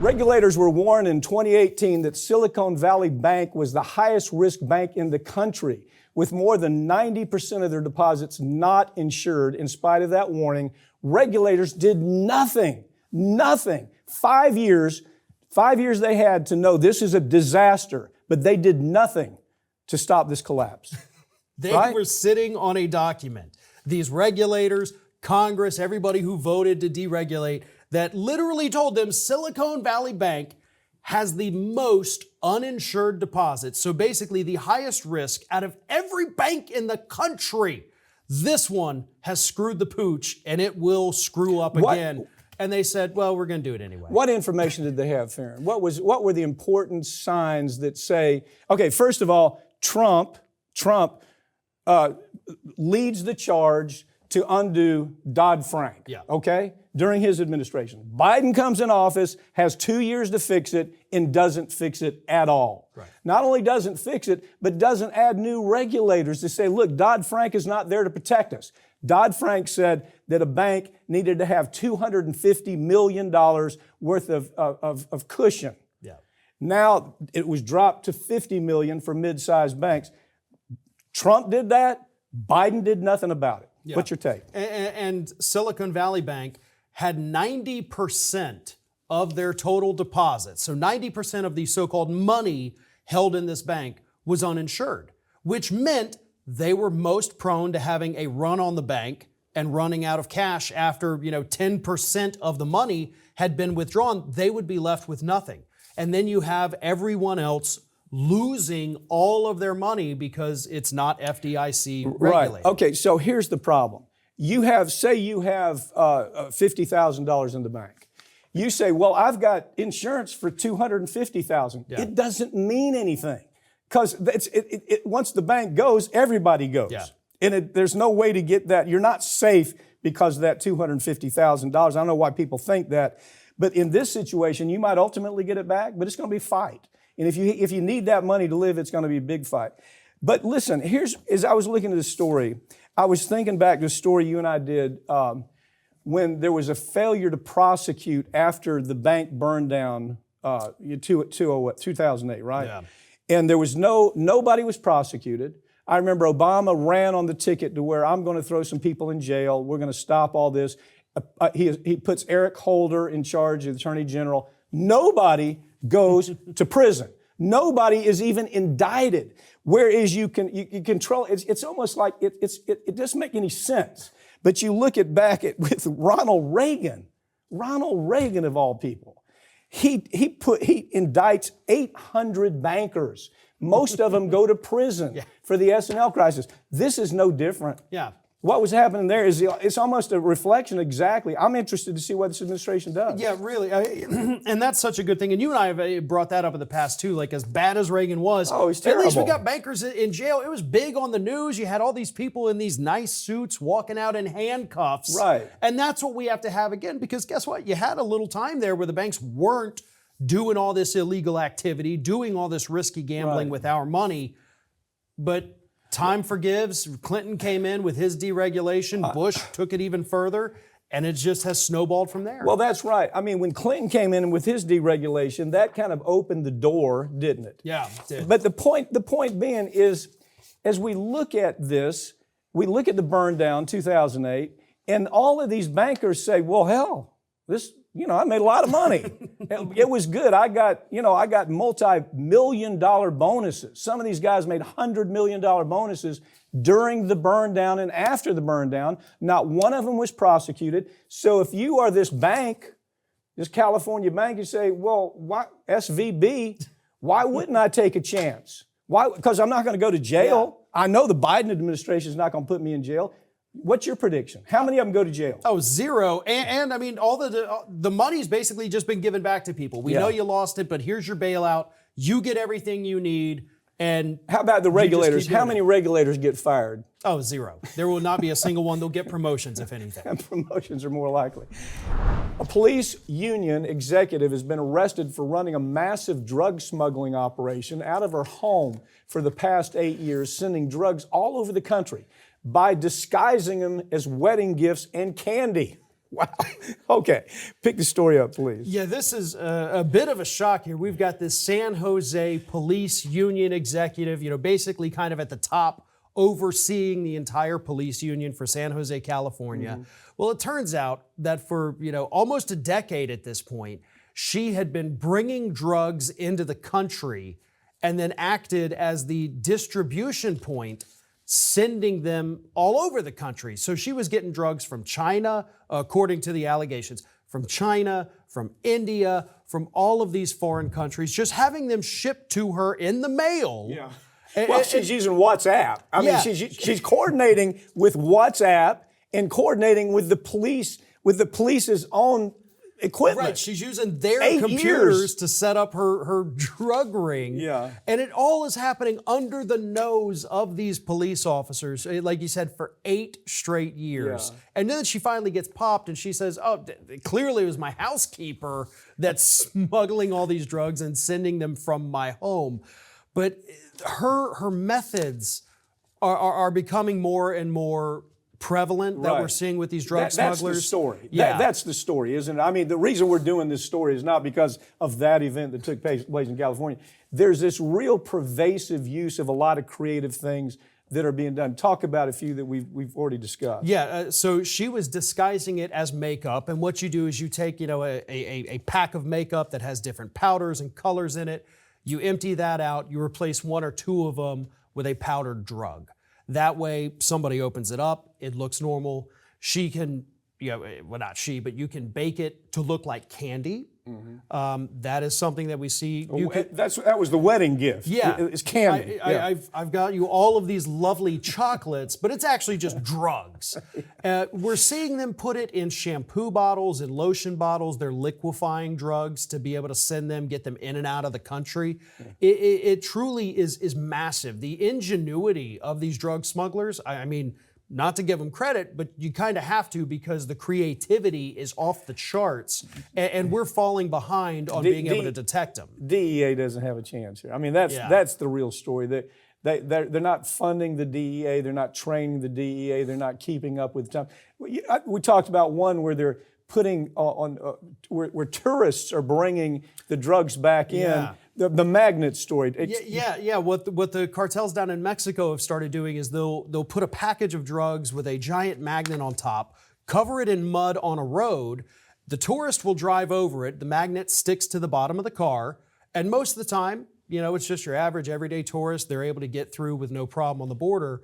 Regulators were warned in 2018 that Silicon Valley Bank was the highest risk bank in the country, with more than 90% of their deposits not insured. In spite of that warning, regulators did nothing. 5 years they had to know this is a disaster, but they did nothing to stop this collapse. They were sitting on a document. These regulators, Congress, everybody who voted to deregulate, that literally told them Silicon Valley Bank has the most uninsured deposits. So basically the highest risk out of every bank in the country. This one has screwed the pooch and it will screw up again. And they said, well, we're going to do it anyway. What information did they have, Farron? What were the important signs that say, okay, first of all, Trump leads the charge to undo Dodd-Frank, okay, during his administration. Biden comes in office, has 2 years to fix it, and doesn't fix it at all. Right. Not only doesn't fix it, but doesn't add new regulators to say, look, Dodd-Frank is not there to protect us. Dodd-Frank said that a bank needed to have $250 million worth of cushion. Yeah. Now it was dropped to $50 million for mid-sized banks. Trump did that. Biden did nothing about it. Yeah. What's your take? And Silicon Valley Bank had 90% of their total deposits. So 90% of the so-called money held in this bank was uninsured, which meant they were most prone to having a run on the bank and running out of cash after, 10% of the money had been withdrawn. They would be left with nothing. And then you have everyone else losing all of their money because it's not FDIC regulated. Right. Okay, so here's the problem. Say you have $50,000 in the bank. You say, well, I've got insurance for $250,000. Yeah. It doesn't mean anything because once the bank goes, everybody goes. Yeah. And there's no way to get that. You're not safe because of that $250,000. I don't know why people think that. But in this situation, you might ultimately get it back, but it's going to be a fight. And if you need that money to live, it's going to be a big fight. But listen, as I was looking at this story, I was thinking back to a story you and I did when there was a failure to prosecute after the bank burned down 2008, right? Yeah. And there was nobody was prosecuted. I remember Obama ran on the ticket to where I'm going to throw some people in jail. We're going to stop all this. He puts Eric Holder in charge, the Attorney General. Nobody goes to prison. Nobody is even indicted. Whereas you control, it's almost like it doesn't make any sense. But you look with Ronald Reagan of all people. He indicts 800 bankers. Most of them go to prison for the S&L crisis. This is no different. Yeah. What was happening there is it's almost a reflection exactly. I'm interested to see what this administration does. Yeah, really. And that's such a good thing. And you and I have brought that up in the past too, like as bad as Reagan was. Oh, he's terrible. At least we got bankers in jail. It was big on the news. You had all these people in these nice suits walking out in handcuffs. Right. And that's what we have to have again, because guess what? You had a little time there where the banks weren't doing all this illegal activity, doing all this risky gambling with our money. But time forgives. Clinton came in with his deregulation. Bush took it even further, and it just has snowballed from there. Well, that's right. I mean, when Clinton came in with his deregulation, that kind of opened the door, didn't it? Yeah, it did. But the point being is, as we look at this, we look at the burn down, 2008, and all of these bankers say, well, hell, this, I made a lot of money. It was good. I got multi-million-dollar bonuses. Some of these guys made $100 million bonuses during the burn down and after the burn down. Not one of them was prosecuted. So if you are this bank, this California bank, you say, well, why SVB, why wouldn't I take a chance? Why? Because I'm not going to go to jail. Yeah. I know the Biden administration is not going to put me in jail. What's your prediction? How many of them go to jail? Oh, zero. And I mean, all the money's basically just been given back to people. We know you lost it, but here's your bailout. You get everything you need. And how about the regulators? How many regulators get fired? Oh, zero. There will not be a single one. They'll get promotions, if anything. And promotions are more likely. A police union executive has been arrested for running a massive drug smuggling operation out of her home for the past 8 years, sending drugs all over the country by disguising them as wedding gifts and candy. Wow. Okay. Pick the story up, please. Yeah, this is a bit of a shock here. We've got this San Jose police union executive, basically kind of at the top, overseeing the entire police union for San Jose, California. Well, it turns out that for, almost a decade at this point, she had been bringing drugs into the country and then acted as the distribution point, sending them all over the country. So she was getting drugs from China, according to the allegations, from China, from India, from all of these foreign countries, just having them shipped to her in the mail. Yeah. Well, she's using WhatsApp. I mean, she's coordinating with WhatsApp and coordinating with the police's own equipment. Right, she's using their 8 computers years. to set up her drug ring. Yeah. And it all is happening under the nose of these police officers, like you said, for 8 straight years. Yeah. And then she finally gets popped and she says, clearly it was my housekeeper that's smuggling all these drugs and sending them from my home. But her methods are becoming more and more prevalent that we're seeing with these drug smugglers. That's the story. Yeah. That's the story, isn't it? I mean, the reason we're doing this story is not because of that event that took place in California. There's this real pervasive use of a lot of creative things that are being done. Talk about a few that we've already discussed. Yeah, so she was disguising it as makeup, and what you do is you take, a pack of makeup that has different powders and colors in it, you empty that out, you replace 1 or 2 of them with a powdered drug. That way, somebody opens it up, it looks normal. She can, well, not she, but you can bake it to look like candy. That is something that we see. That was the wedding gift. Yeah. It's candy. I've got you all of these lovely chocolates, but it's actually just drugs. We're seeing them put it in shampoo bottles and lotion bottles. They're liquefying drugs to be able to send them, get them in and out of the country. It truly is massive. The ingenuity of these drug smugglers, I mean, not to give them credit, but you kind of have to because the creativity is off the charts, and we're falling behind on being able to detect them. DEA doesn't have a chance here. I mean, that's the real story. They're not funding the DEA. They're not training the DEA. They're not keeping up with time. We talked about one where they're putting where tourists are bringing the drugs back in. The magnet story. What the cartels down in Mexico have started doing is they'll put a package of drugs with a giant magnet on top, cover it in mud on a road. The tourist will drive over it. The magnet sticks to the bottom of the car, and most of the time, it's just your average everyday tourist. They're able to get through with no problem on the border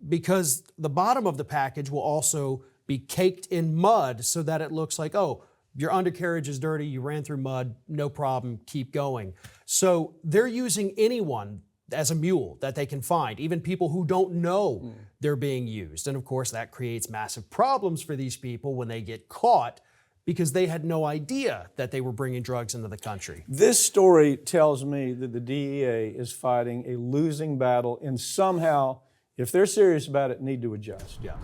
because the bottom of the package will also be caked in mud so that it looks like, your undercarriage is dirty, you ran through mud, no problem, keep going. So they're using anyone as a mule that they can find, even people who don't know they're being used. And of course, that creates massive problems for these people when they get caught because they had no idea that they were bringing drugs into the country. This story tells me that the DEA is fighting a losing battle and somehow, if they're serious about it, need to adjust. Yeah.